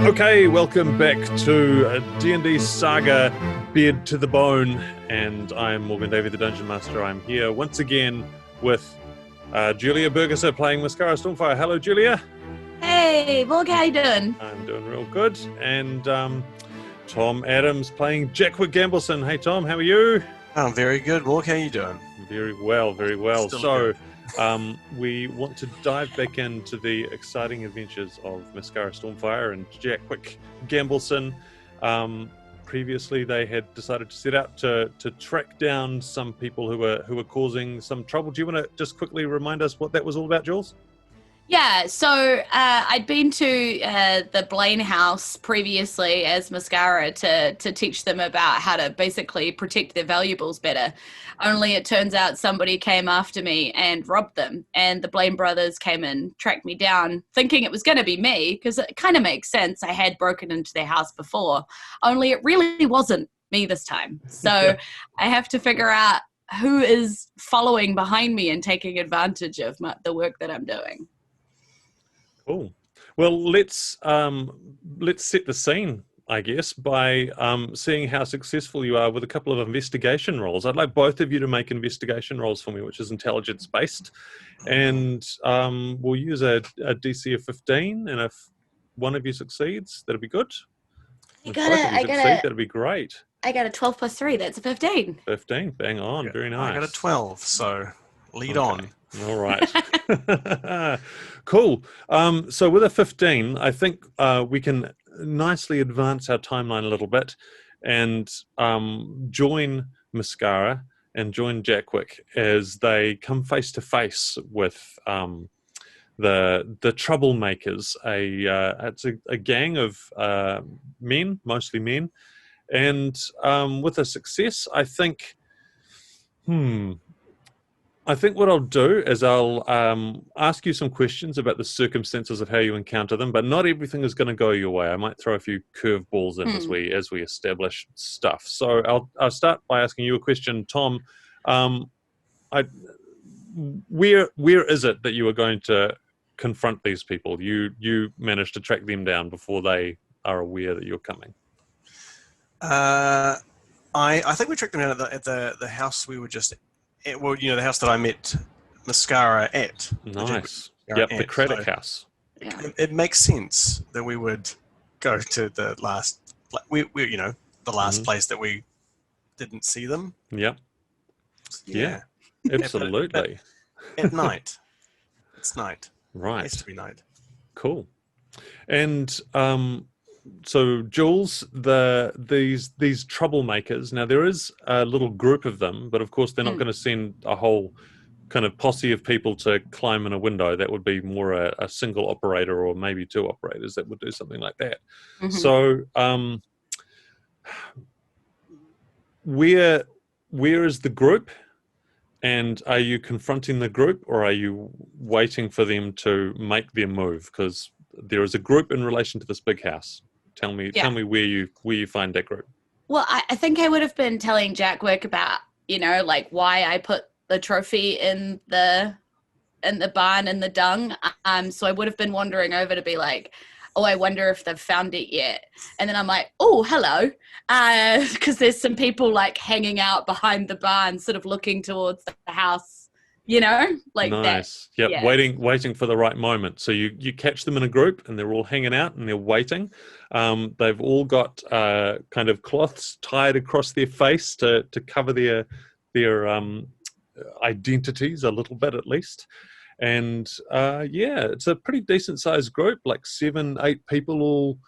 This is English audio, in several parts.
Okay, welcome back to D&D Saga, Beard to the Bone, and I'm Morgan Davie, the Dungeon Master. I'm here once again with Julz Burgisser playing Mascara Stormfire. Hello, Julia. Hey, Morgan, how you doing? I'm doing real good. And Thom Adams playing Jackwick Gambleson. Hey, Thom, how are you? Oh, very good. Morgan, how you doing? Very well, very well. Still So, good. we want to dive back into the exciting adventures of Mascara Stormfire and Jackwick Gambleson. Previously, they had decided to set out to track down some people who were causing some trouble. Do you want to just quickly remind us what that was all about, Julz? Yeah, so I'd been to the Blaine house previously as Mascara to teach them about how to basically protect their valuables better. Only it turns out somebody came after me and robbed them, and the Blaine brothers came and tracked me down, thinking it was going to be me, because it kind of makes sense. I had broken into their house before, only it really wasn't me this time. So I have to figure out who is following behind me and taking advantage of the work that I'm doing. Cool. Well, let's set the scene, I guess, by seeing how successful you are with a couple of investigation rolls. I'd like both of you to make investigation rolls for me, which is intelligence-based. And we'll use a DC of 15, and if one of you succeeds, that'll be good. That'd be great. I got a 12 plus 3, that's a 15. 15, bang on, very nice. I got a 12, so lead on. All right. Cool. So with a 15, I think we can nicely advance our timeline a little bit and join Mascara and join Jackwick as they come face to face with the troublemakers. It's a gang of men, mostly men, and with a success, I think what I'll do is I'll ask you some questions about the circumstances of how you encounter them, but not everything is going to go your way. I might throw a few curveballs in as we establish stuff. So I'll start by asking you a question, Thom. Where is it that you are going to confront these people? You managed to track them down before they are aware that you're coming. I think we tracked them down at the house we were just. Well, the house that I met Mascara at. Nice. Yep, the credit house. Yeah. It makes sense that we would go to the last, the last place that we didn't see them. Yep. Yeah. Absolutely. At night. It's night. Right. It has to be night. Cool. And so, Julz, these troublemakers. Now, there is a little group of them, but of course, they're not going to send a whole kind of posse of people to climb in a window. That would be more a single operator or maybe two operators that would do something like that. Mm-hmm. So, where is the group? And are you confronting the group, or are you waiting for them to make their move? Because there is a group in relation to this big house. Tell me where you find that group. Well, I think I would have been telling Jackwick about, why I put the trophy in the barn in the dung. So I would have been wandering over to be like, oh, I wonder if they've found it yet. And then I'm like, oh, hello. Because there's some people hanging out behind the barn, sort of looking towards the house. Nice. That. Yep. Yeah. Waiting for the right moment. So you catch them in a group and they're all hanging out and they're waiting. They've all got kind of cloths tied across their face to cover their identities a little bit at least. And it's a pretty decent sized group, like 7-8 people all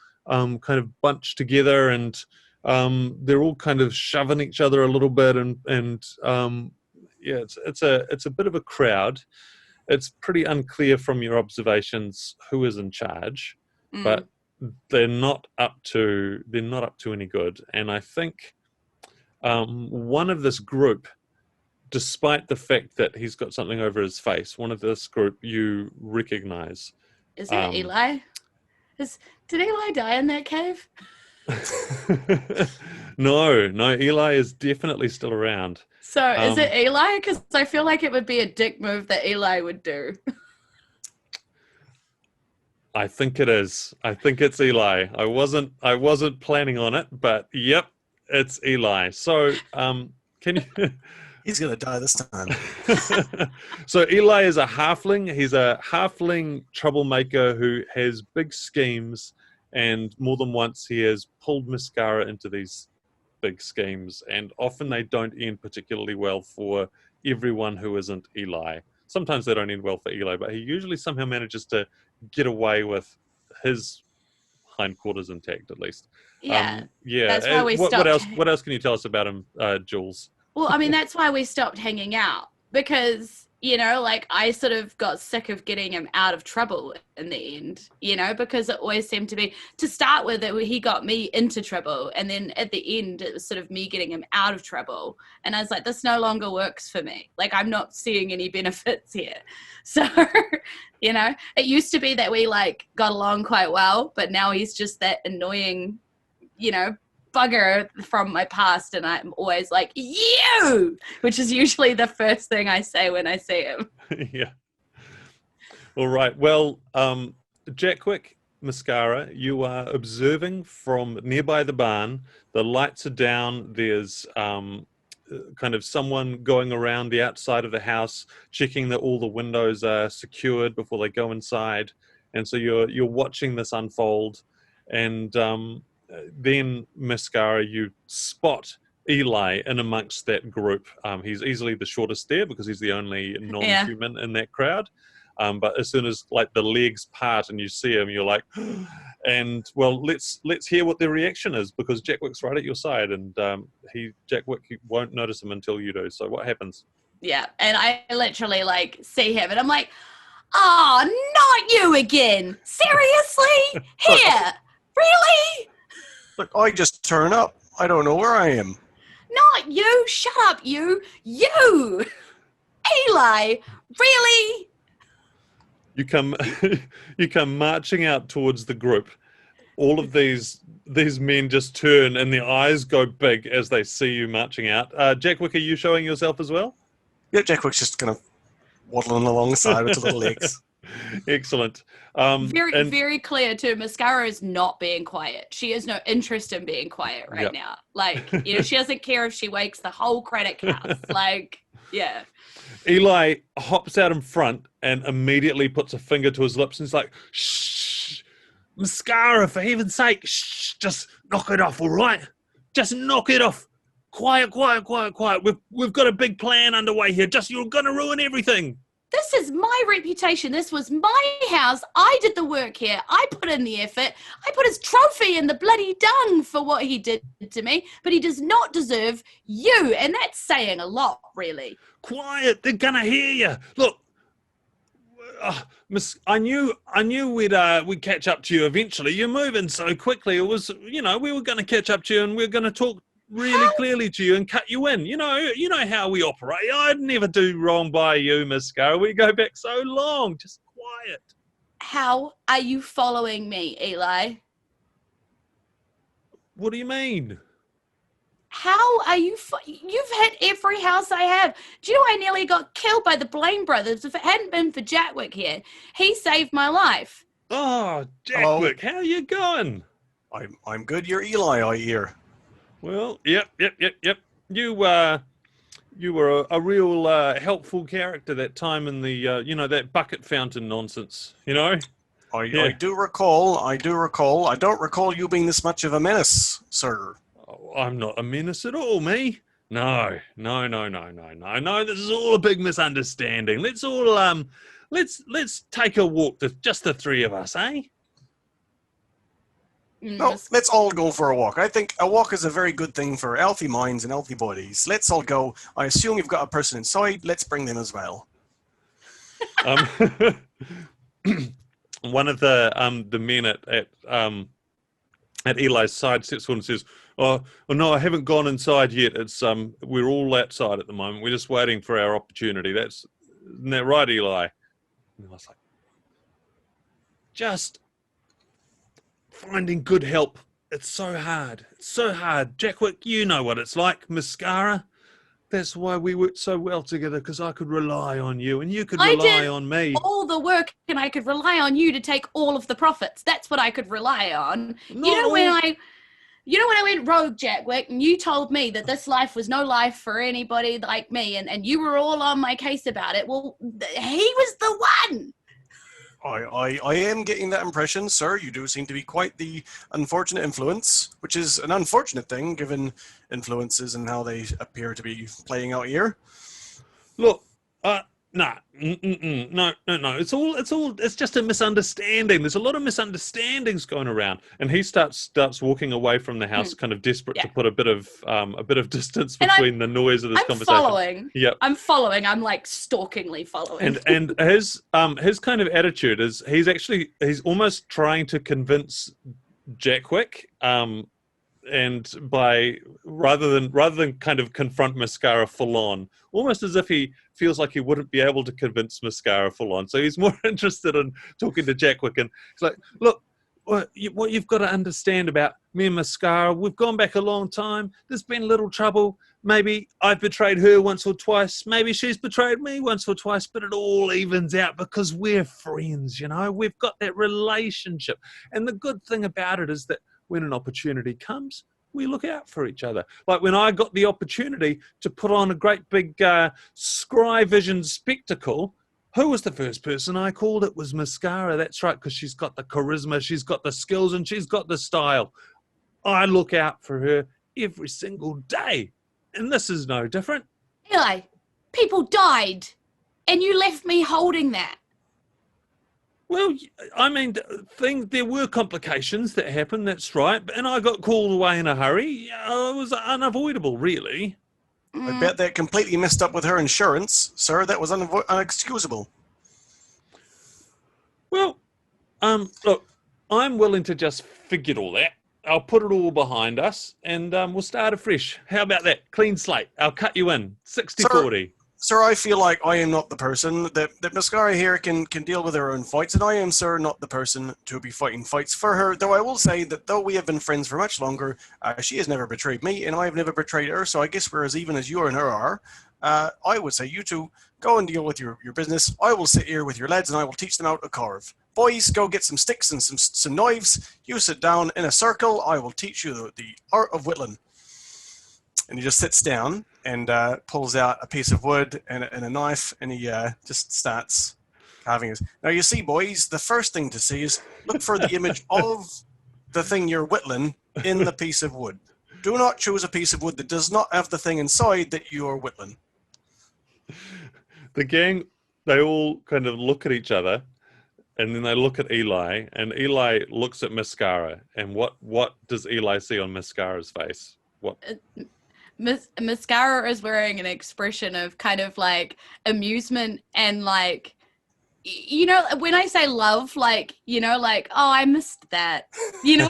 kind of bunched together, and they're all kind of shoving each other a little bit and it's a bit of a crowd. It's pretty unclear from your observations who is in charge, but they're not up to any good. And I think one of this group, despite the fact that he's got something over his face, one of this group you recognize. Is it Eli? Did Eli die in that cave? No, Eli is definitely still around. So is it Eli? Because I feel like it would be a dick move that Eli would do. I think it is. I think it's Eli. I wasn't planning on it, but yep, it's Eli. So, can you? He's gonna die this time. So Eli is a halfling. He's a halfling troublemaker who has big schemes, and more than once he has pulled Mascara into these big schemes, and often they don't end particularly well for everyone who isn't Eli. Sometimes they don't end well for Eli, but he usually somehow manages to get away with his hindquarters intact, at least. Yeah. Yeah. That's why we what stopped. else? What else can you tell us about him, Julz? Well, I mean, that's why we stopped hanging out, because, you know, like, I sort of got sick of getting him out of trouble in the end, you know, because it always seemed to be, to start with, he got me into trouble, and then at the end it was sort of me getting him out of trouble, and I was like, this no longer works for me. Like, I'm not seeing any benefits here. So, you know, it used to be that we, like, got along quite well, but now he's just that annoying, you know, bugger from my past, and I'm always like, you, which is usually the first thing I say when I see him. Yeah. All right. Well, Jackwick, Mascara, you are observing from nearby the barn. The lights are down. There's kind of someone going around the outside of the house, checking that all the windows are secured before they go inside. And so you're watching this unfold, and then, Mascara, you spot Eli in amongst that group. He's easily the shortest there because he's the only non-human in that crowd. But as soon as, like, the legs part and you see him, you're like, and well, let's hear what their reaction is, because Jackwick's right at your side, and Jackwick won't notice him until you do. So what happens? Yeah, and I literally, like, see him, and I'm like, oh, not you again! Seriously? Here? Really? Look, I just turn up. I don't know where I am. Not you! Shut up, you! You! Eli! Really? You come marching out towards the group. All of these men just turn, and their eyes go big as they see you marching out. Jackwick, are you showing yourself as well? Yeah, Jackwick's just kind of waddling alongside with the little legs. Excellent. Very clear too. Mascara is not being quiet. She has no interest in being quiet right now. Like, you know, she doesn't care if she wakes the whole credit house. Like, yeah. Eli hops out in front and immediately puts a finger to his lips and he's like, shh, Mascara, for heaven's sake, shh, just knock it off, all right? Just knock it off. Quiet. We've got a big plan underway here. You're going to ruin everything. This is my reputation. This was my house. I did the work here. I put in the effort. I put his trophy in the bloody dung for what he did to me, but he does not deserve you. And that's saying a lot, really. Quiet. They're going to hear you. Look, I knew we'd catch up to you eventually. You're moving so quickly. It was, you know, we were going to catch up to you, and we were going to talk really clearly to you and cut you in. You know how we operate. I'd never do wrong by you, Mascara. We go back so long. Just quiet. How are you following me, Eli? What do you mean? How are you? You've hit every house I have. Do you know I nearly got killed by the Blaine brothers? If it hadn't been for Jackwick here, he saved my life. Oh, Jackwick, how you going? I'm good. You're Eli, I hear. Well, yep. You were a real helpful character that time in the that bucket fountain nonsense. You know. I do recall. I don't recall you being this much of a menace, sir. Oh, I'm not a menace at all, me. No. This is all a big misunderstanding. Let's all let's take a walk. Just the three of us, eh? No, let's all go for a walk. I think a walk is a very good thing for healthy minds and healthy bodies. Let's all go. I assume you've got a person inside. Let's bring them as well. One of the men at Eli's side steps forward and says, "Oh no, I haven't gone inside yet. It's we're all outside at the moment. We're just waiting for our opportunity. Isn't that right, Eli?" And I was like, just finding good help. It's so hard. Jackwick, you know what it's like. Mascara, That's why we worked so well together, because I could rely on you and you could I rely did on me. all the work and I could rely on you to take all of the profits. That's what I could rely on. Not all. When I went rogue, Jackwick, and you told me that this life was no life for anybody like me, and you were all on my case about it. Well, he was the one. I am getting that impression, sir. You do seem to be quite the unfortunate influence, which is an unfortunate thing given influences and how they appear to be playing out here. Look, no. It's just a misunderstanding. There's a lot of misunderstandings going around. And he starts walking away from the house, kind of desperate to put a bit of distance between the noise of this conversation. I'm following. Yep. I'm following. I'm like stalkingly following. And his kind of attitude is he's almost trying to convince Jackwick, and by rather than kind of confront Mascara full on, almost as if he feels like he wouldn't be able to convince Mascara full on. So he's more interested in talking to Jackwick, and he's like, look, what you've got to understand about me and Mascara, we've gone back a long time. There's been a little trouble. Maybe I've betrayed her once or twice. Maybe she's betrayed me once or twice, but it all evens out because we're friends, you know? We've got that relationship. And the good thing about it is that when an opportunity comes, we look out for each other. Like when I got the opportunity to put on a great big Scry Vision spectacle, who was the first person I called? It was Mascara. That's right, because she's got the charisma, she's got the skills, and she's got the style. I look out for her every single day. And this is no different. Eli, people died, and you left me holding that. Well, I mean, there were complications that happened, that's right. And I got called away in a hurry. It was unavoidable, really. I bet that completely messed up with her insurance, sir. That was unexcusable. Well, look, I'm willing to just forget all that. I'll put it all behind us, and we'll start afresh. How about that? Clean slate. I'll cut you in. 60-40. Sir, I feel like I am not the person that Mascara here can deal with her own fights, and I am, sir, not the person to be fighting fights for her, though I will say that though we have been friends for much longer, she has never betrayed me, and I have never betrayed her, so I guess we're as even as you and her are. I would say you two go and deal with your business. I will sit here with your lads, and I will teach them how to carve. Boys, go get some sticks and some knives. You sit down in a circle. I will teach you the art of whittling. And he just sits down and pulls out a piece of wood and a knife, and he just starts carving it. Now, you see, boys, the first thing to see is look for the image of the thing you're whittling in the piece of wood. Do not choose a piece of wood that does not have the thing inside that you're whittling. The gang, they all kind of look at each other, and then they look at Eli, and Eli looks at Mascara. And what does Eli see on Mascara's face? What? Mascara is wearing an expression of kind of like amusement and like, you know, when I say love, like, you know, like, oh, I missed that, you know.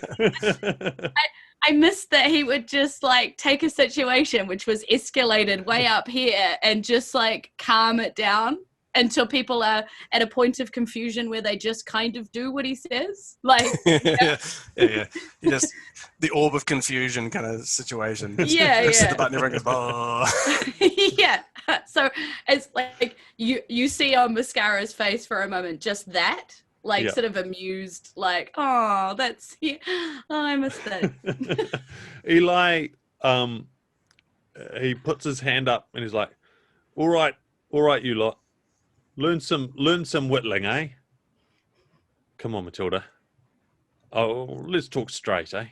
I missed that he would just like take a situation which was escalated way up here and just like calm it down until people are at a point of confusion where they just kind of do what he says. Like, yeah. He just, the orb of confusion kind of situation. Just hit the button, everyone goes, oh. Yeah. So it's like you see on Mascara's face for a moment just that, like sort of amused, like, oh, that's, oh, I missed that. Eli, he puts his hand up and he's like, all right, you lot. Learn some whittling, eh? Come on, Matilda. Oh, let's talk straight, eh?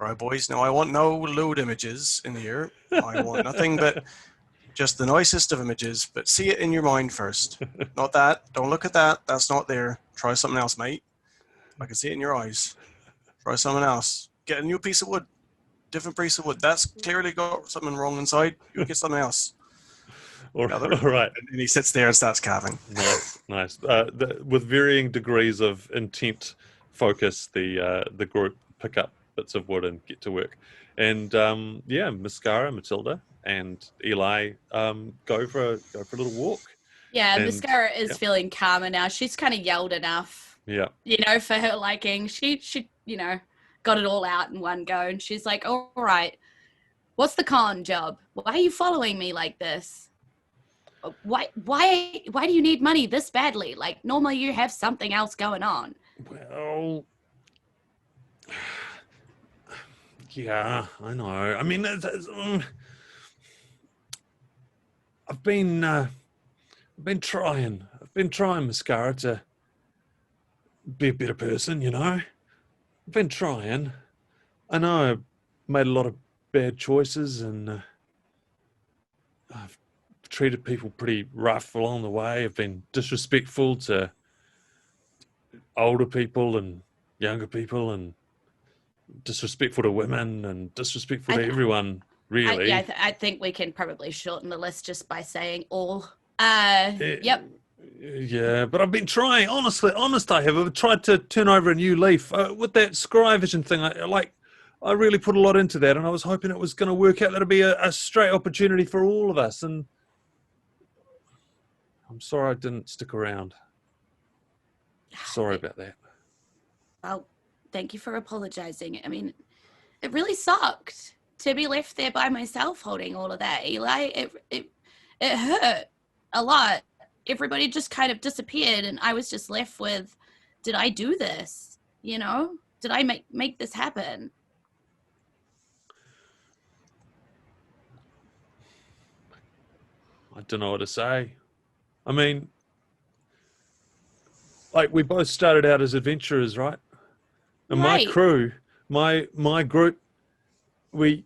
All right, boys. Now, I want no lewd images in here. I want nothing but just the nicest of images, but see it in your mind first. Not that. Don't look at that. That's not there. Try something else, mate. I can see it in your eyes. Try something else. Get a new piece of wood. Different piece of wood. That's clearly got something wrong inside. You get something else. All right. And he sits there and starts carving. Nice. With varying degrees of intent focus, the group pick up bits of wood and get to work. And Mascara, Matilda, and Eli go for a little walk. Yeah, and Mascara is feeling calmer now. She's kind of yelled enough. Yeah. You know, for her liking. She you know, got it all out in one go, and she's like, all right, What's the con job? Why are you following me like this? Why do you need money this badly? Like, normally you have something else going on. Well, yeah, I know. I mean, I've been trying, Mascara, to be a better person, you know? I've been trying. I know I've made a lot of bad choices, and I've treated people pretty rough along the way. I've been disrespectful to older people and younger people, and disrespectful to women, and disrespectful to everyone, really. I think we can probably shorten the list just by saying all. Yep. Yeah, but I've been trying, honest I have. I've tried to turn over a new leaf. With that Scry Vision thing, I really put a lot into that, and I was hoping it was going to work out. That'd be a straight opportunity for all of us, and I'm sorry I didn't stick around. Sorry about that. Well, thank you for apologizing. I mean, it really sucked to be left there by myself holding all of that, Eli. It hurt a lot. Everybody just kind of disappeared, and I was just left with, did I do this? You know? Did I make this happen? I don't know what to say. I mean, like, we both started out as adventurers, right? And right. my crew, my group, we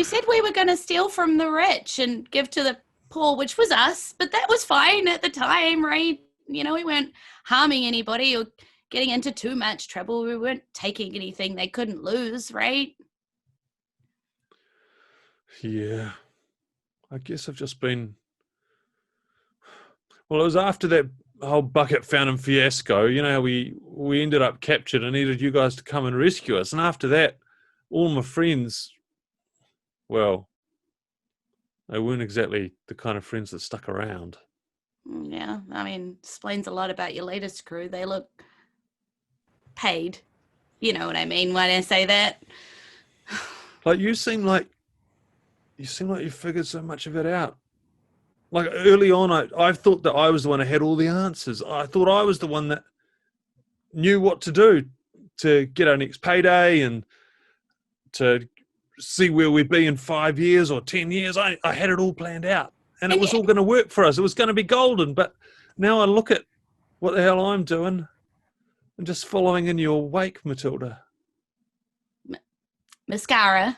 said we were going to steal from the rich and give to the poor, which was us, but that was fine at the time, right? You know, we weren't harming anybody or getting into too much trouble. We weren't taking anything they couldn't lose, right? Yeah. I guess I've just been... Well, it was after that whole bucket fountain fiasco, you know, how we ended up captured and needed you guys to come and rescue us. And after that, all my friends, well, they weren't exactly the kind of friends that stuck around. Yeah, I mean, explains a lot about your latest crew. They look paid. You know what I mean when I say that. Like, you seem like you figured so much of it out. Like, early on, I thought that I was the one who had all the answers. I thought I was the one that knew what to do to get our next payday and to see where we'd be in 5 years or 10 years. I had it all planned out, and it was all going to work for us. It was going to be golden. But now I look at what the hell I'm doing and just following in your wake, Matilda. Mascara.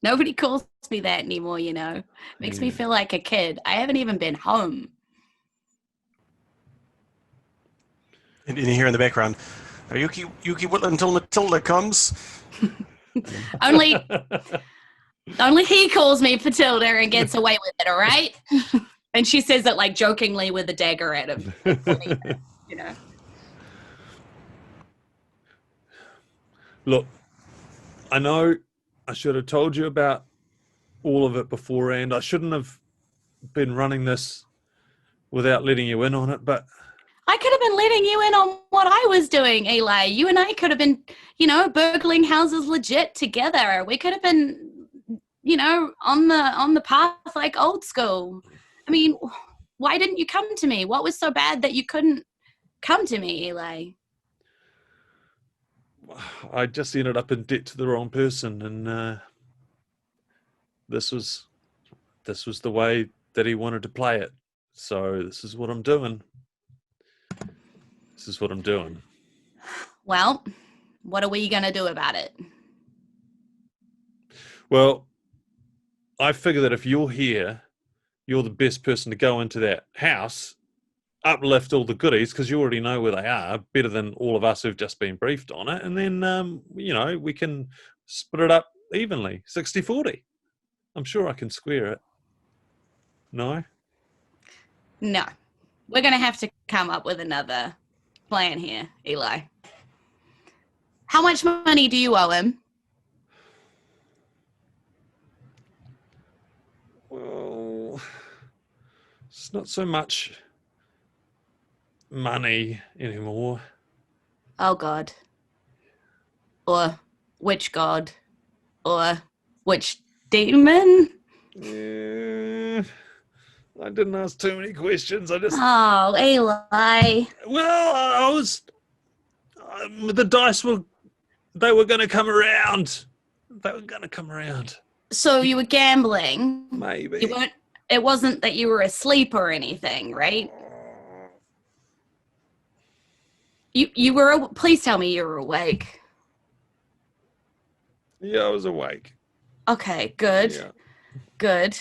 Nobody calls me that anymore, you know. Makes me feel like a kid. I haven't even been home. And you hear in the background, you keep whittling until Matilda comes. Only he calls me Matilda and gets away with it, all right? And she says it like jokingly with a dagger at him. You know. Look, I know I should have told you about all of it beforehand. I shouldn't have been running this without letting you in on it, but... I could have been letting you in on what I was doing, Eli. You and I could have been, you know, burgling houses legit together. We could have been, you know, on the path like old school. I mean, why didn't you come to me? What was so bad that you couldn't come to me, Eli? I just ended up in debt to the wrong person, and this was the way that he wanted to play it. So this is what I'm doing. Well, what are we going to do about it? Well, I figure that if you're here, you're the best person to go into that house, uplift all the goodies, because you already know where they are, better than all of us who've just been briefed on it. And then, you know, we can split it up evenly, 60-40. I'm sure I can square it. No? No. We're going to have to come up with another plan here, Eli. How much money do you owe him? Well, it's not so much money anymore. Oh, God. Or which God? Or which demon? Yeah, I didn't ask too many questions. Oh, Eli. Well, I was. The dice they were going to come around. They were going to come around. So you were gambling. Maybe. You weren't. It wasn't that you were asleep or anything, right? You were. Please tell me you were awake. Yeah, I was awake. Okay, good. Yeah. Good.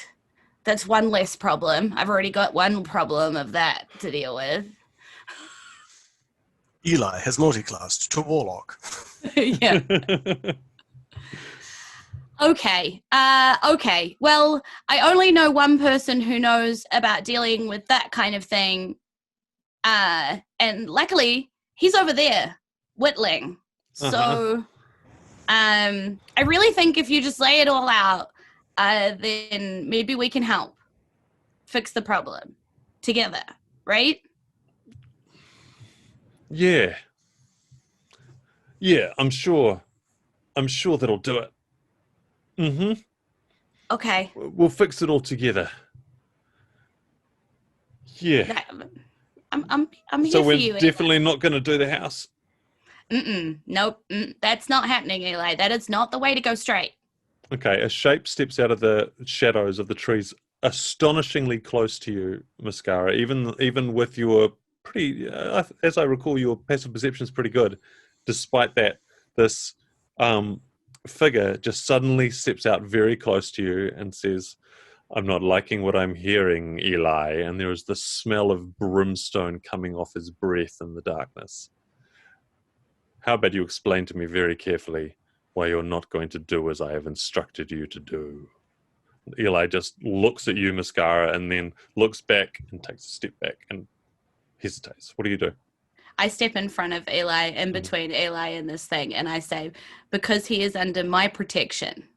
That's one less problem. I've already got one problem of that to deal with. Eli has multiclassed to warlock. Yeah. Okay. Okay. Well, I only know one person who knows about dealing with that kind of thing. And luckily, he's over there, whittling. So, I really think if you just lay it all out, then maybe we can help fix the problem together, right? Yeah. Yeah, I'm sure that'll do it. Mm-hmm. Okay. We'll fix it all together. Yeah. I'm here So for you. we're definitely not going to do the house. Nope. That's not happening, Eli. That is not the way to go straight. Okay, a shape steps out of the shadows of the trees, astonishingly close to you, Mascara. Even with your pretty, as I recall, your passive perception is pretty good. Despite that, this figure just suddenly steps out very close to you and says, "I'm not liking what I'm hearing, Eli." And there is the smell of brimstone coming off his breath in the darkness. How about you explain to me very carefully why you're not going to do as I have instructed you to do? Eli just looks at you, Mascara, and then looks back and takes a step back and hesitates. What do you do? I step in front of Eli, in between Eli and this thing, and I say, because he is under my protection,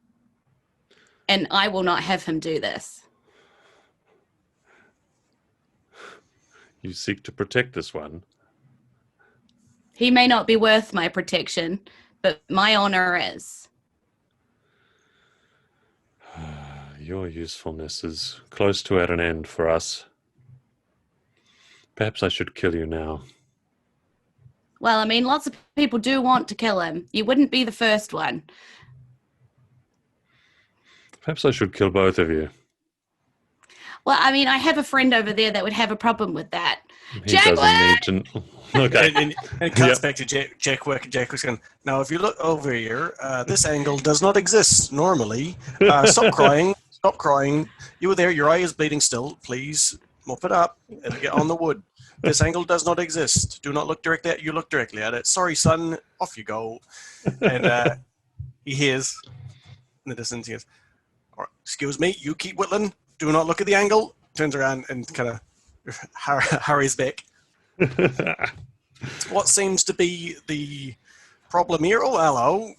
and I will not have him do this. You seek to protect this one. He may not be worth my protection, but my honor is. Your usefulness is close to at an end for us. Perhaps I should kill you now. Well, I mean, lots of people do want to kill him. You wouldn't be the first one. Perhaps I should kill both of you. Well, I mean, I have a friend over there that would have a problem with that. He doesn't need to... Okay. And it cuts back to Jackwick, and Jackwick's going, now if you look over here, this angle does not exist normally. Stop crying. Stop crying. You were there, your eye is bleeding still. Please mop it up. It'll get on the wood. This angle does not exist. Do not look directly at it. You look directly at it. Sorry, son. Off you go. And he hears in the distance, he goes, excuse me, you keep whittling. Do not look at the angle. Turns around and kind of hurries back. What seems to be the problem here? Oh, hello.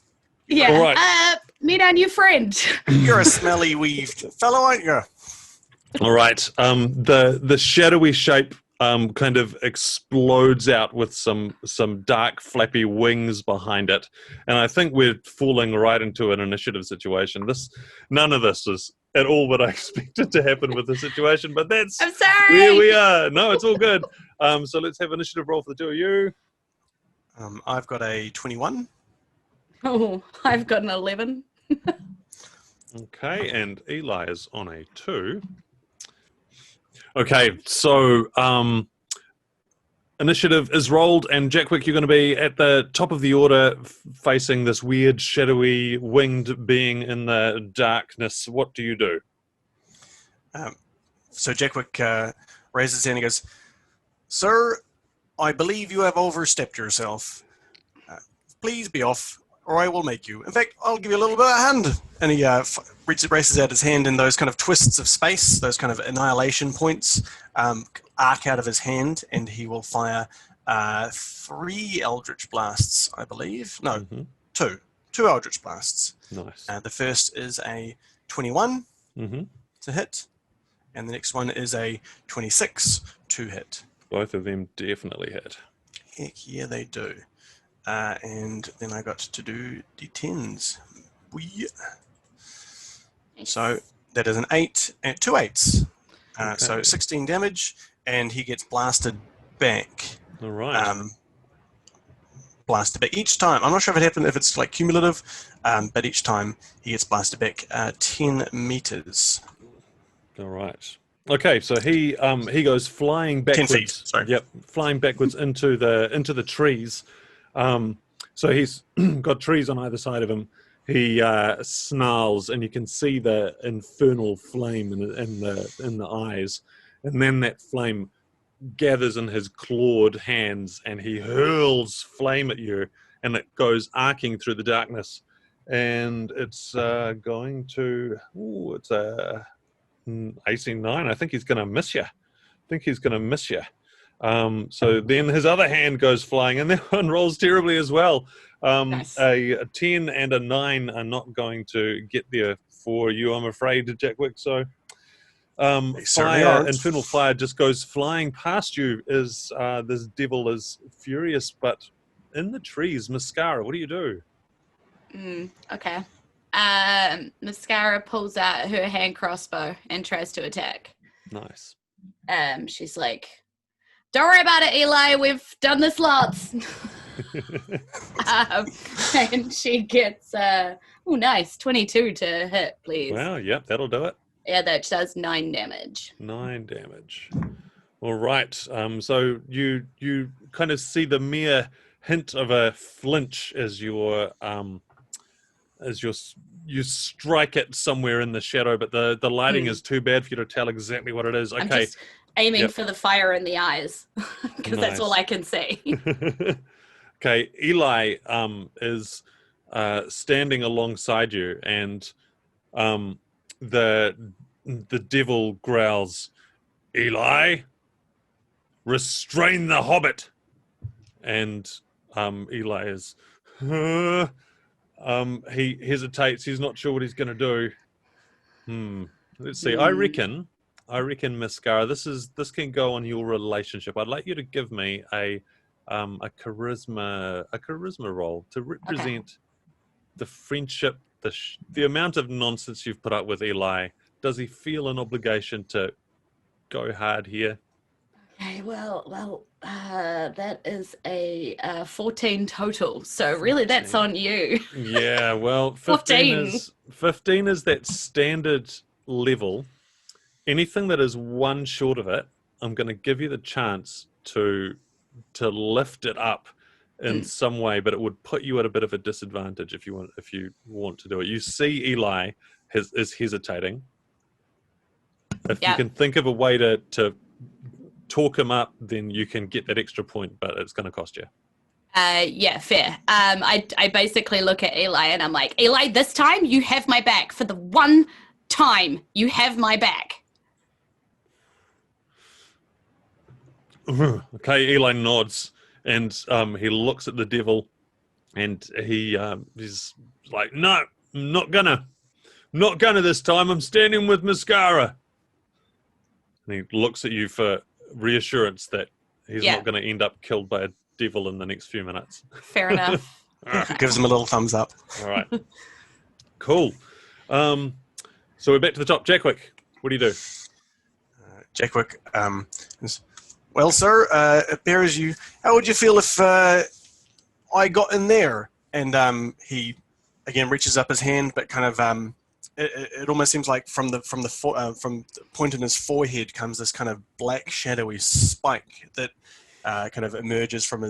Yeah. All right. Meet our new friend. You're a smelly weaved fellow, aren't you? All right. The shadowy shape kind of explodes out with some dark flappy wings behind it, and I think we're falling right into an initiative situation. None of this is at all what I expected to happen with the situation, but that's I'm sorry. where we are. No, it's all good. So let's have initiative roll for the two of you. I've got a 21. Oh, I've got an 11. Okay, and Eli is on a 2. Okay, so initiative is rolled, and Jackwick, you're going to be at the top of the order facing this weird, shadowy, winged being in the darkness. What do you do? So Jackwick raises his hand and goes, Sir, I believe you have overstepped yourself. Please be off, or I will make you. In fact, I'll give you a little bit of a hand. And he races out his hand, and those kind of twists of space, those kind of annihilation points, arc out of his hand, and he will fire 3 Eldritch Blasts, I believe. No, 2. 2 Eldritch Blasts. Nice. The first is a 21 to hit, and the next one is a 26 to hit. Both of them definitely hit. Heck yeah, they do. And then I got to do D10s. Wee. Nice. So that is an 8 and 2 8s. So Okay. 16 damage, and he gets blasted back. All right. Blasted back each time. I'm not sure if it's like cumulative, but each time he gets blasted back 10 meters. All right. Okay, so he goes flying 10 backwards. feet, sorry. Yep, flying backwards into the trees. So he's got trees on either side of him. He snarls, and you can see the infernal flame in the eyes, and then that flame gathers in his clawed hands, and he hurls flame at you, and it goes arcing through the darkness, and it's going to. Ooh, it's a AC 9. I think he's going to miss you. So then his other hand goes flying, and that one rolls terribly as well. Nice. A 10 and a 9 are not going to get there for you, I'm afraid, They Jackwick. So certainly aren't. infernal fire just goes flying past you as this devil is furious, but in the trees. Mascara, what do you do? Okay. Mascara pulls out her hand crossbow and tries to attack. Nice. She's like, "Don't worry about it, Eli. We've done this lots." And she gets nice 22 to hit, please. Well, yep, that'll do it. Yeah, that does 9 damage. 9 damage. All right. So you kind of see the mere hint of a flinch as you strike it somewhere in the shadow, but the lighting is too bad for you to tell exactly what it is. Okay. I'm just aiming for the fire in the eyes because that's all I can see. Okay, Eli is standing alongside you, and the devil growls, "Eli, restrain the hobbit." And Eli is he hesitates. He's not sure what he's going to do. Let's see. I reckon, Mascara, this can go on your relationship. I'd like you to give me a charisma roll to represent the friendship, the amount of nonsense you've put up with Eli. Does he feel an obligation to go hard here? Okay, well, that is a 14 total. So really, that's on you. Yeah, well, 15 is that standard level. Anything that is one short of it, I'm going to give you the chance to lift it up in some way, but it would put you at a bit of a disadvantage if you want to do it. You see Eli is hesitating. If you can think of a way to talk him up, then you can get that extra point, but it's going to cost you. Yeah, fair. I basically look at Eli and I'm like, "Eli, this time you have my back. For the one time you have my back." Okay, Eli nods, and he looks at the devil, and he's like, "No, I'm not gonna this time. I'm standing with Mascara." And he looks at you for reassurance that he's not going to end up killed by a devil in the next few minutes. Fair enough. Gives him a little thumbs up. All right. Cool. So we're back to the top. Jackwick, what do you do? Jackwick, well, sir, it appears you. How would you feel if I got in there? And he again reaches up his hand, but kind of it almost seems like from the point in his forehead comes this kind of black shadowy spike that kind of emerges from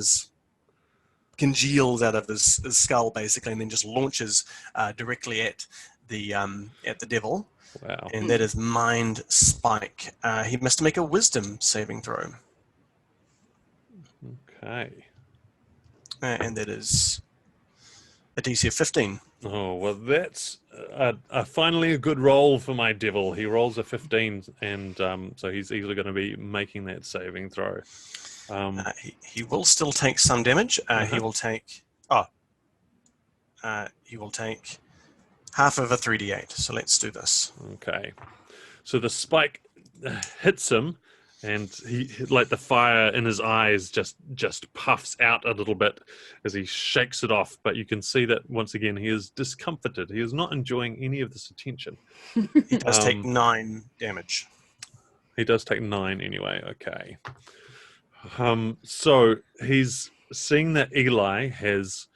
congeals out of his skull basically, and then just launches directly at the devil. Wow. And that is Mind Spike. He must make a Wisdom saving throw. Okay. And that is a DC of 15. Oh, well, that's finally a good roll for my devil. He rolls a 15, and so he's easily going to be making that saving throw. He will still take some damage. He will take half of a 3d8. So let's do this. Okay. So the spike hits him, And he, like the fire in his eyes, just puffs out a little bit as he shakes it off. But you can see that once again he is discomforted. He is not enjoying any of this attention. He does take 9 damage. He does take 9 anyway. Okay. So he's seeing that Eli has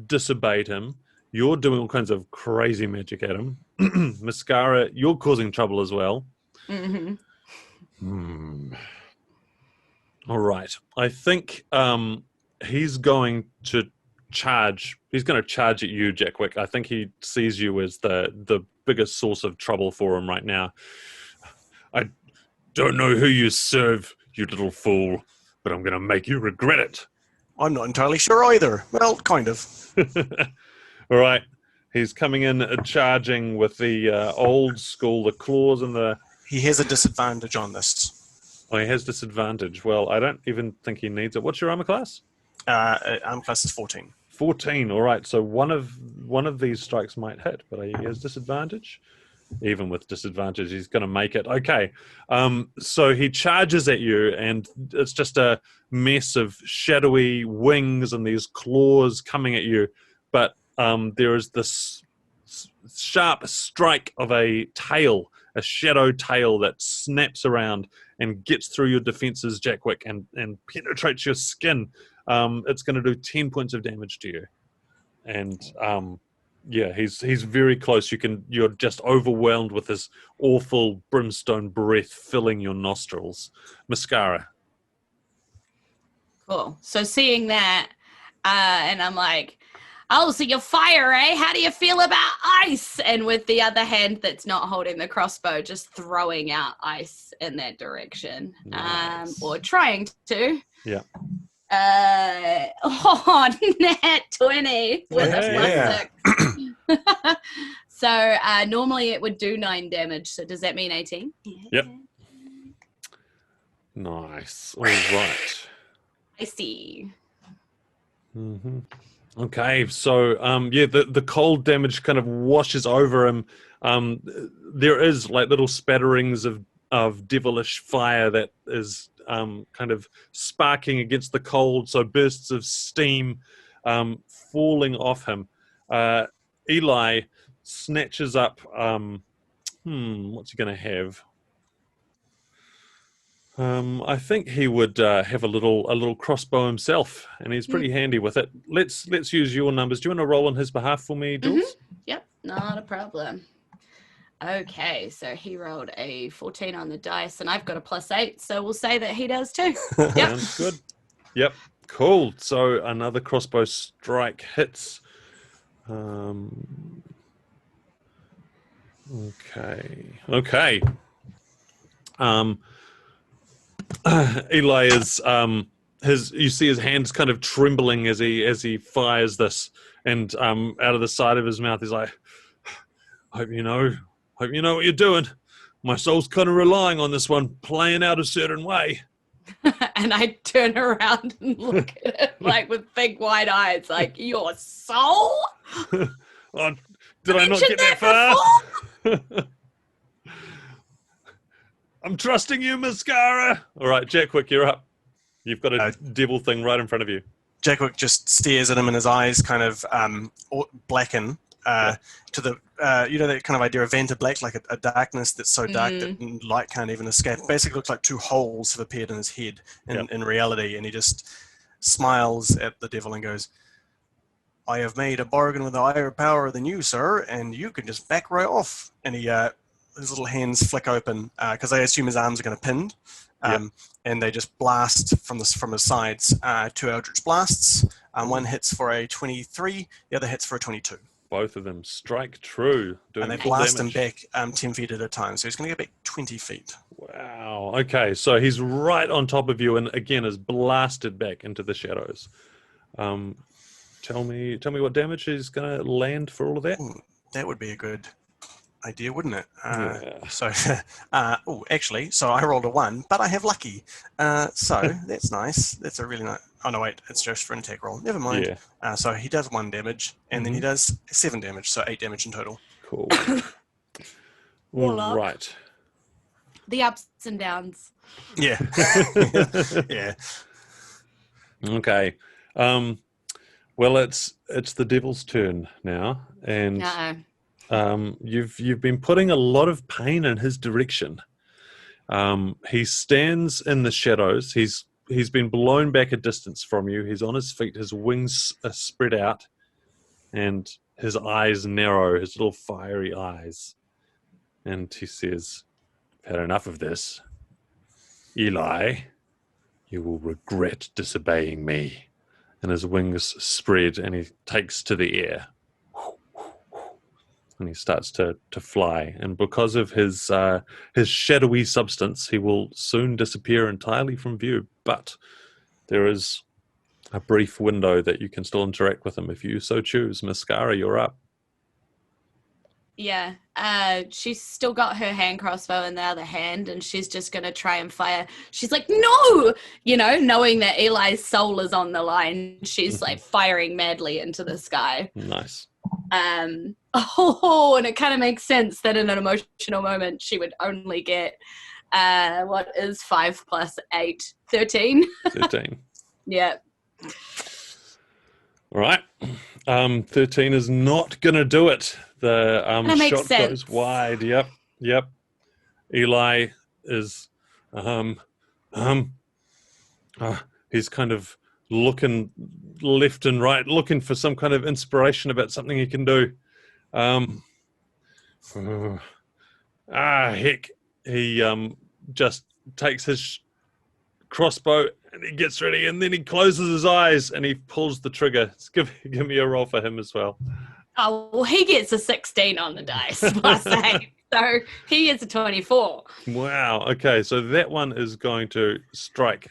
disobeyed him. You're doing all kinds of crazy magic at him. Mascara, you're causing trouble as well. Mm-hmm. All right. I think he's going to charge. He's going to charge at you, Jackwick. I think he sees you as the biggest source of trouble for him right now. I don't know who you serve, you little fool, but I'm going to make you regret it. I'm not entirely sure either. Well, kind of. All right. He's coming in charging with the old school, the claws and the... He has a disadvantage on this. Oh, he has disadvantage. Well, I don't even think he needs it. What's your armor class? Armor class is 14. 14. All right. So one of these strikes might hit, but he has disadvantage. Even with disadvantage, he's going to make it. Okay. So he charges at you, and it's just a mess of shadowy wings and these claws coming at you. But there is this sharp strike of a tail, a shadow tail that snaps around and gets through your defenses, Jackwick, and penetrates your skin. It's going to do 10 points of damage to you. And yeah, he's very close. You're just overwhelmed with this awful brimstone breath filling your nostrils. Mascara. Cool. So seeing that, and I'm like, oh, so you're fire, eh? How do you feel about ice? And with the other hand that's not holding the crossbow, just throwing out ice in that direction. Nice. Or trying to. Yeah. Nat 20 with a +6. So normally it would do 9 damage. So does that mean 18? Yep. Nice. All right. I see. Mm-hmm. Okay, so yeah, the cold damage kind of washes over him. There is like little spatterings of devilish fire that is kind of sparking against the cold, so bursts of steam falling off him. Eli snatches up. What's he going to have? I think he would have a little crossbow himself, and he's pretty handy with it. Let's use your numbers. Do you want to roll on his behalf for me, Julz? Yep, not a problem. Okay, so he rolled a 14 on the dice, and I've got a +8, so we'll say that he does too. Yep. Sounds good. Yep, cool. So another crossbow strike hits. Okay. Eli is you see his hands kind of trembling as he fires this, and out of the side of his mouth he's like, hope you know what you're doing. My soul's kind of relying on this one playing out a certain way. And I turn around and look at it like with big wide eyes, like, your soul? Oh, did I not get that far? I'm trusting you, Mascara. All right, Jackwick, you're up. You've got a devil thing right in front of you. Jackwick just stares at him, and his eyes kind of blacken to the that kind of idea of Vanta Black, like a darkness that's so dark that light can't even escape. Basically, looks like 2 holes have appeared in his head in reality, and he just smiles at the devil and goes, "I have made a bargain with a higher power than you, sir, and you can just back right off." And he his little hands flick open because I assume his arms are going to pinned, and they just blast from his sides. 2 Eldritch blasts. One hits for a 23, the other hits for a 22. Both of them strike true. And they blast him back 10 feet at a time, so he's going to get back 20 feet. Wow. Okay, so he's right on top of you, and again is blasted back into the shadows. Tell me what damage he's going to land for all of that. That would be a good idea, wouldn't it? Yeah. So, actually, so I rolled a 1, but I have lucky. So that's nice. That's a really nice. Oh no, wait, it's just for an attack roll. Never mind. Yeah. So he does 1 damage, and then he does 7 damage, so 8 damage in total. Cool. Warlock. Right. The ups and downs. Yeah. Yeah. Okay. Well, it's the devil's turn now, and you've been putting a lot of pain in his direction. He stands in the shadows. He's been blown back a distance from you. He's on his feet. His wings are spread out, and his eyes narrow. His little fiery eyes, and he says, "I've had enough of this, Eli. You will regret disobeying me." And his wings spread, and he takes to the air, and he starts to fly. And because of his shadowy substance, he will soon disappear entirely from view. But there is a brief window that you can still interact with him if you so choose. Mascara, you're up. Yeah, she's still got her hand crossbow in the other hand, and she's just going to try and fire. She's like, no! You know, knowing that Eli's soul is on the line, she's like firing madly into the sky. Nice. And it kind of makes sense that in an emotional moment, she would only get, what is 5 plus 8? 13? 13. Yeah. All right. 13 is not going to do it. The shot goes wide. Yep. Eli is he's kind of looking left and right, looking for some kind of inspiration about something he can do. Heck. He just takes his crossbow and he gets ready, and then he closes his eyes and he pulls the trigger. Give me a roll for him as well. Oh, well, he gets a 16 on the dice plus 8. So he gets a 24. Wow. Okay, so that one is going to strike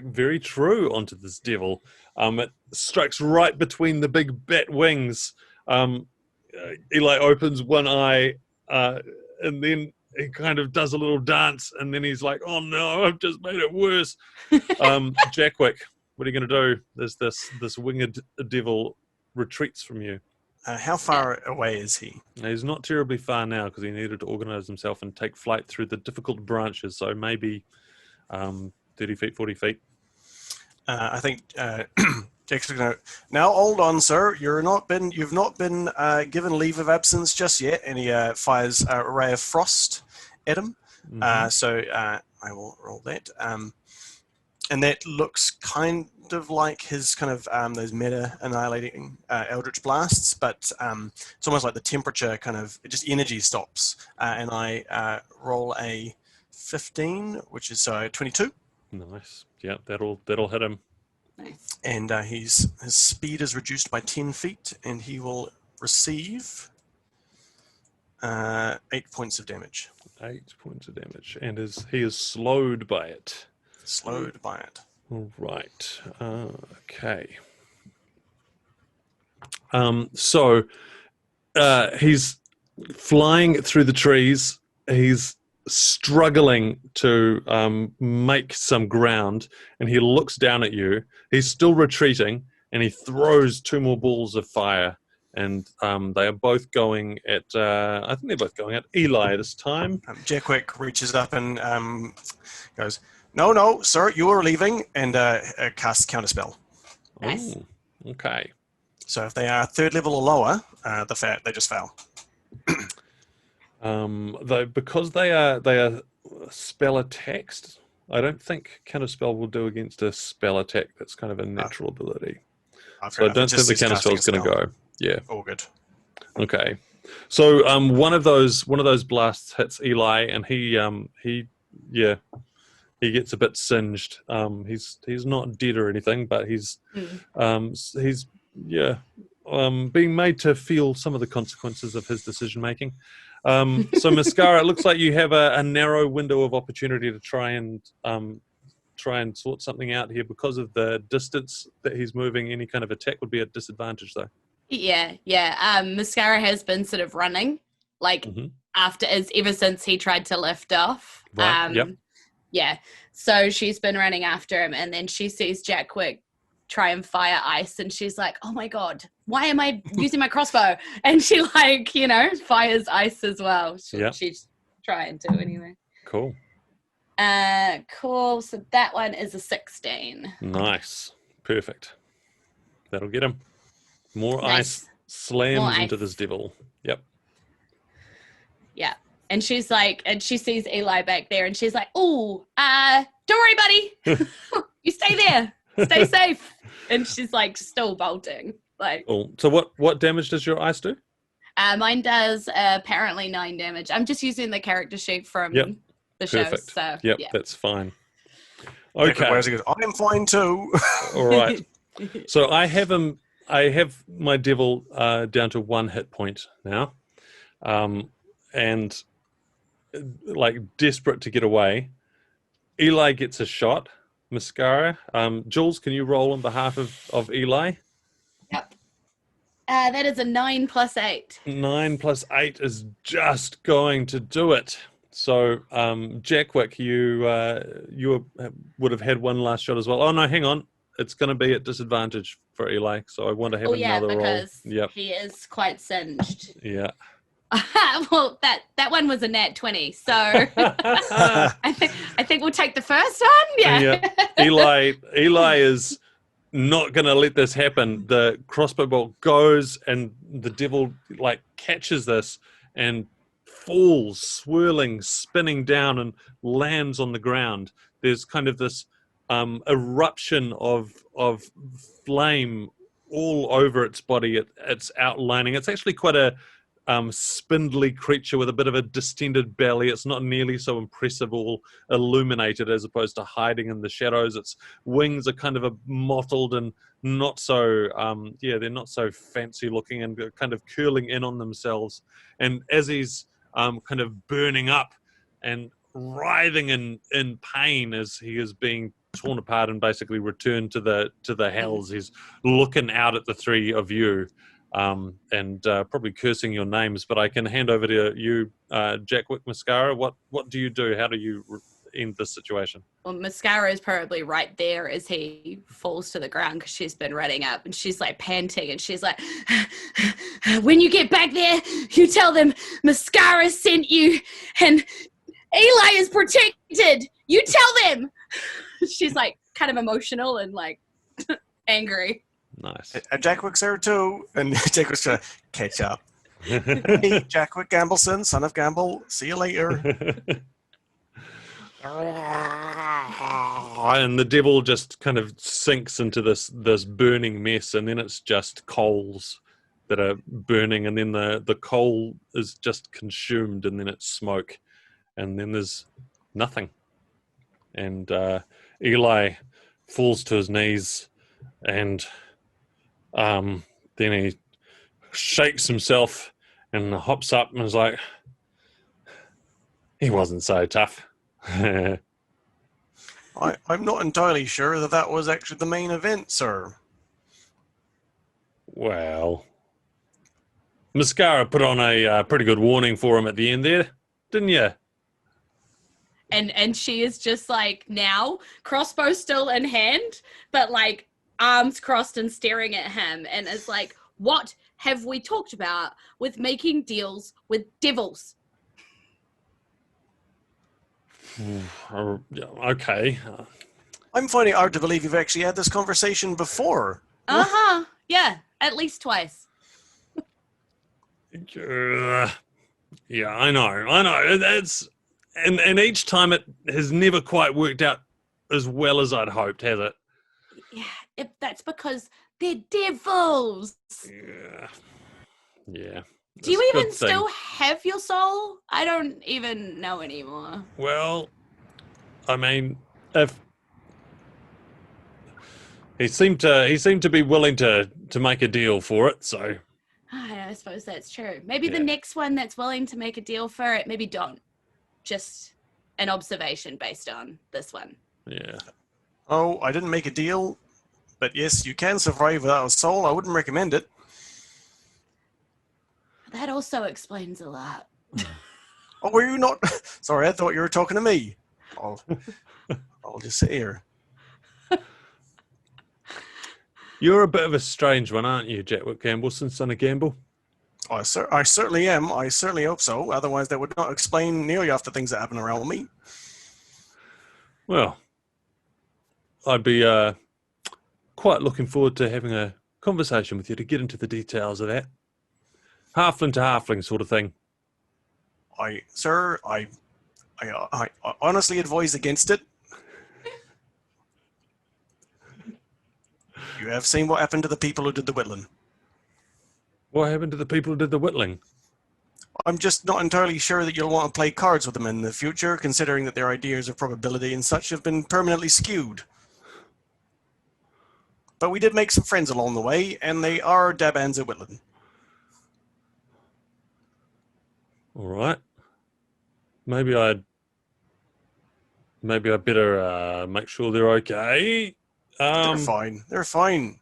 very true onto this devil. It strikes right between the big bat wings. Eli opens one eye, and then he kind of does a little dance, and then he's like, "Oh no, I've just made it worse." Jackwick, what are you going to do? There's this winged devil retreats from you. How far away is he? He's not terribly far now because he needed to organize himself and take flight through the difficult branches. So maybe 30 feet, 40 feet. I think Jake's going to. Now, hold on, sir. You've not been given leave of absence just yet. And he fires a ray of frost at him. So I will roll that. And that looks kind of like his kind of those meta annihilating eldritch blasts, but it's almost like the temperature kind of just energy stops. And I roll a 15, which is 22. Nice. Yeah, that'll hit him. Nice. And his speed is reduced by 10 feet, and he will receive 8 points of damage. 8 points of damage, and he is slowed by it. Slowed by it. All right. Okay. So he's flying through the trees. He's struggling to make some ground, and he looks down at you. He's still retreating, and he throws 2 more balls of fire, and they are both going at. I think they're both going at Eli this time. Jackwick reaches up and goes, No, sir, you are leaving, and casts Counterspell. Nice. Ooh, okay. So if they are 3rd level or lower, they just fail. Because they are spell attacks, I don't think Counterspell will do against a spell attack. That's kind of a natural ability. So I don't think the Counterspell is going to go. Yeah. All good. Okay. So one of those blasts hits Eli, and he gets a bit singed. He's not dead or anything, but he's being made to feel some of the consequences of his decision making. So Mascara, it looks like you have a narrow window of opportunity to try and sort something out here because of the distance that he's moving. Any kind of attack would be a disadvantage, though. Yeah. Mascara has been sort of running, like ever since he tried to lift off. Right. Yep. Yeah. So she's been running after him, and then she sees Jackwick try and fire ice, and she's like, oh my God, why am I using my crossbow? And she fires ice as well. She's trying to anyway. Cool. Cool. So that one is a 16. Nice. Perfect. That'll get him. More Nice. ice slams More into ice. this devil. Yep. Yeah. And she's like, and she sees Eli back there and she's like, oh, don't worry, buddy. You stay there. Stay safe. And she's like still bolting. Like, Cool. So what damage does your ice do? mine does apparently 9 damage. I'm just using the character sheet from Yep. the show. Perfect. So Yep, yeah. that's fine. Okay. Okay. He goes, I'm fine too. All right. So I have my devil down to 1 hit point now, and like desperate to get away. Eli gets a shot. Mascara. Julz, can you roll on behalf of Eli? Yep. That is a 9 plus 8. 9 plus 8 is just going to do it. So, Jackwick, you would have had one last shot as well. Oh no, hang on. It's going to be at disadvantage for Eli, so I want to have another roll. Because Yep. he is quite singed. Yeah. Well, that one was a nat 20, so I think we'll take the first one. Yeah. Eli is not going to let this happen. The crossbow bolt goes, and the devil like catches this and falls, swirling, spinning down, and lands on the ground. There's kind of this eruption of flame all over its body. It's outlining. It's actually quite a spindly creature with a bit of a distended belly. It's not nearly so impressive, all illuminated as opposed to hiding in the shadows. Its wings are kind of a mottled and not so they're not so fancy looking and kind of curling in on themselves. And as he's kind of burning up and writhing in pain as he is being torn apart and basically returned to the hells, he's looking out at the three of you. And probably cursing your names, but I can hand over to you, Jackwick Mascara. What do you do? How do you end this situation? Well, Mascara is probably right there as he falls to the ground because she's been running up and she's like panting and she's like, when you get back there, you tell them Mascara sent you and Eli is protected. You tell them. She's like kind of emotional and like angry. Nice. Jackwick's there too, and Jackwick's trying to catch up. Hey, Jackwick Gambleson, son of Gamble. See you later. And the devil just kind of sinks into this burning mess, and then it's just coals that are burning, and then the coal is just consumed, and then it's smoke, and then there's nothing. And Eli falls to his knees, and then he shakes himself and hops up and is like, he wasn't so tough. I'm not entirely sure that was actually the main event, sir. Well, Mascara put on a pretty good warning for him at the end there, didn't you? And she is just like now, crossbow still in hand, but like arms crossed and staring at him, and is like, what have we talked about with making deals with devils? Okay. I'm finding it hard to believe you've actually had this conversation before. Uh-huh. Yeah, at least twice. Yeah, I know. It's and each time it has never quite worked out as well as I'd hoped, has it? Yeah, that's because they're devils. Yeah. Do you even still have your soul? I don't even know anymore. Well, I mean, if he seemed to be willing to make a deal for it, so I suppose that's true. Maybe Yeah. the next one that's willing to make a deal for it, maybe don't. Just an observation based on this one. yeah. Oh, I didn't make a deal, but yes, you can survive without a soul. I wouldn't recommend it. That also explains a lot. Oh, were you not? Sorry, I thought you were talking to me. I'll just sit here. You're a bit of a strange one, aren't you, Jackwick Gambleson, son of Gamble? I certainly am. I certainly hope so. Otherwise, that would not explain nearly half the things that happen around me. Well, I'd be quite looking forward to having a conversation with you to get into the details of that. Halfling to halfling sort of thing. Sir, I honestly advise against it. You have seen what happened to the people who did the whittling. What happened to the people who did the whittling? I'm just not entirely sure that you'll want to play cards with them in the future, considering that their ideas of probability and such have been permanently skewed. But we did make some friends along the way, and they are dab hands at whittling. All right. Maybe I'd better make sure they're okay. They're fine. They're fine.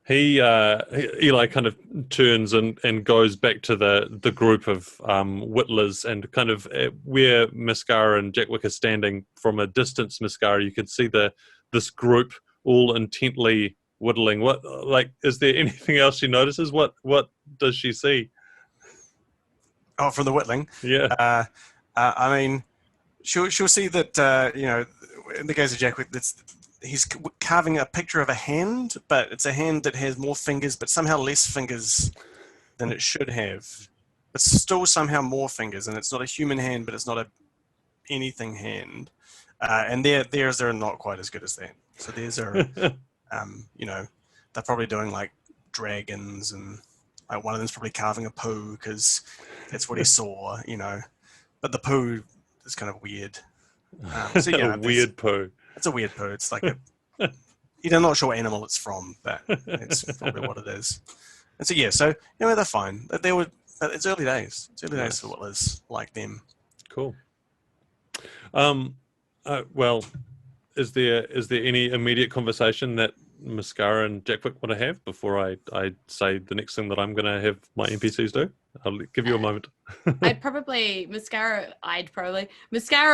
Eli kind of turns and goes back to the group of whittlers, and kind of where Mascara and Jackwick are standing from a distance. Mascara, you could see this group all intently whittling. What, like, is there anything else she notices? What does she see? Oh, from the whittling? Yeah. I mean, she'll see that, in the case of Jackwick, he's carving a picture of a hand, but it's a hand that has more fingers, but somehow less fingers than it should have. It's still somehow more fingers, and it's not a human hand, but it's not a anything hand. And theirs are not quite as good as that. So theirs are, they're probably doing like dragons, and like one of them's probably carving a poo because that's what he saw, But the poo is kind of weird. So yeah, a weird poo. It's a weird poo. It's like I'm not sure what animal it's from, but it's probably what it is. And so yeah, so they're fine. It's early days. It's early days for what is like them. Cool. Well, is there any immediate conversation that Mascara and Jackwick want to have before I say the next thing that I'm going to have my NPCs do? I'll give you a moment. Mascara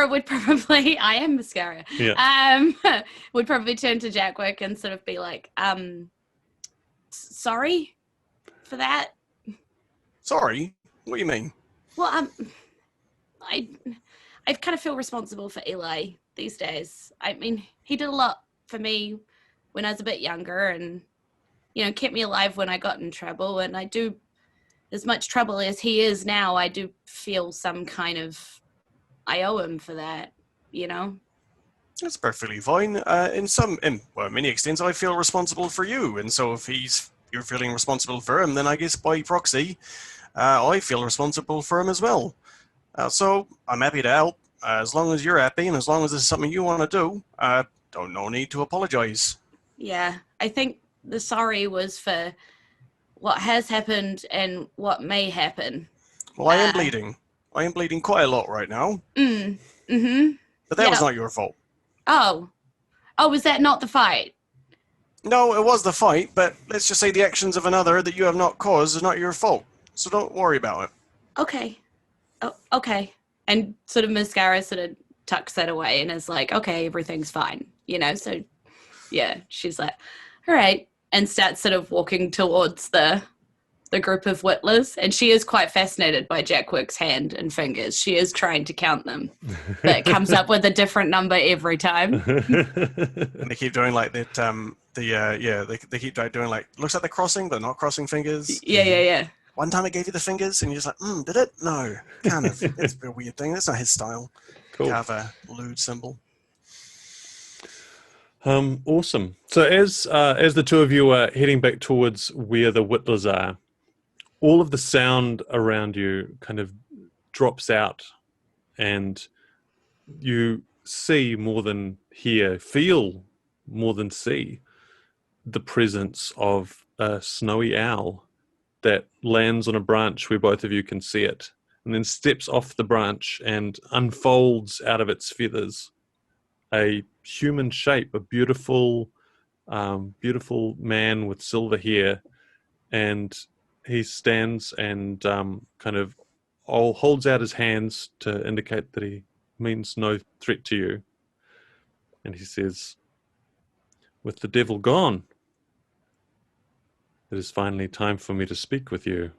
would probably, I am Mascara, would probably turn to Jackwick and sort of be like, sorry for that. Sorry? What do you mean? Well, I kind of feel responsible for Eli these days. I mean, he did a lot for me when I was a bit younger, and kept me alive when I got in trouble, and I do, as much trouble as he is now, I do feel some kind of, I owe him for that, That's perfectly fine. In many extents, I feel responsible for you, and so if you're feeling responsible for him, then I guess by proxy, I feel responsible for him as well. So I'm happy to help, as long as you're happy, and as long as this is something you want to do. No need to apologize. Yeah, I think the sorry was for what has happened and what may happen. Well, I am bleeding. I am bleeding quite a lot right now. Mm-hmm. But that was not your fault. Oh, was that not the fight? No, it was the fight, but let's just say the actions of another that you have not caused is not your fault. So don't worry about it. Okay. Oh, okay. And sort of Mascara sort of tucks that away and is like, okay, everything's fine. So yeah, she's like, all right. And starts sort of walking towards the group of whittlers. And she is quite fascinated by Jackwick's hand and fingers. She is trying to count them. But it comes up with a different number every time. And they keep doing like that, they keep doing like, looks like they're crossing, but not crossing fingers. Yeah. One time it gave you the fingers, and you're just like, did it? No, kind of. It's a weird thing. That's not his style. Cool. Carve a lewd symbol. Awesome. So as the two of you are heading back towards where the whittlers are, all of the sound around you kind of drops out, and you see more than hear, feel more than see the presence of a snowy owl that lands on a branch where both of you can see it, and then steps off the branch and unfolds out of its feathers a human shape, a beautiful man with silver hair, and he stands and kind of holds out his hands to indicate that he means no threat to you. And he says, "With the devil gone, it is finally time for me to speak with you,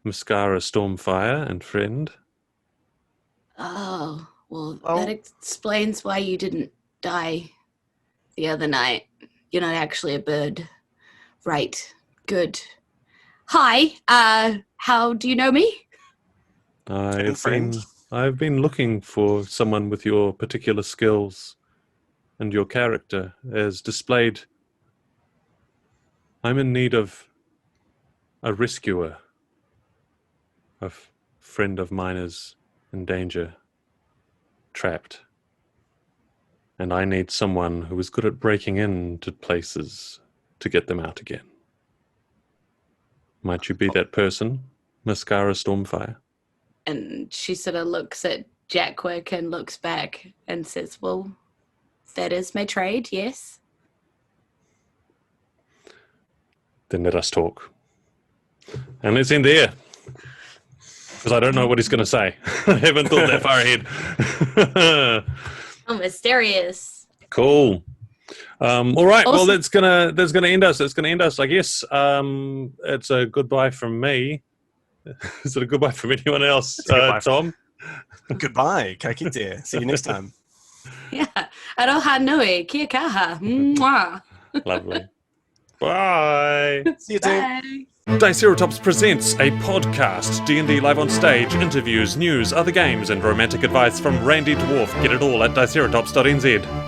Mascara Stormfire and friend." Oh, Well, Oh. that explains why you didn't die the other night. You're not actually a bird. Right. Good. Hi. How do you know me? I've been looking for someone with your particular skills and your character as displayed. I'm in need of a rescuer. A friend of mine is in danger, trapped. And I need someone who is good at breaking into places to get them out again. Might you be that person, Mascara Stormfire? And she sort of looks at Jackwick and looks back and says, well, that is my trade, yes. Then let us talk. And let's end there. Because I don't know what he's going to say. I haven't thought that far ahead. Oh, mysterious. Cool. All right. Awesome. Well, that's gonna end us. It's gonna end us, I guess. It's a goodbye from me. Is it a goodbye from anyone else, Goodbye. Tom? Goodbye. Ka kite. See you next time. Yeah. Aroha nui. Kia kaha. Mwah. Lovely. Bye. See you too. Bye. Diceratops presents a podcast, D&D live on stage, interviews, news, other games, and romantic advice from Randy Dwarf. Get it all at diceratops.nz.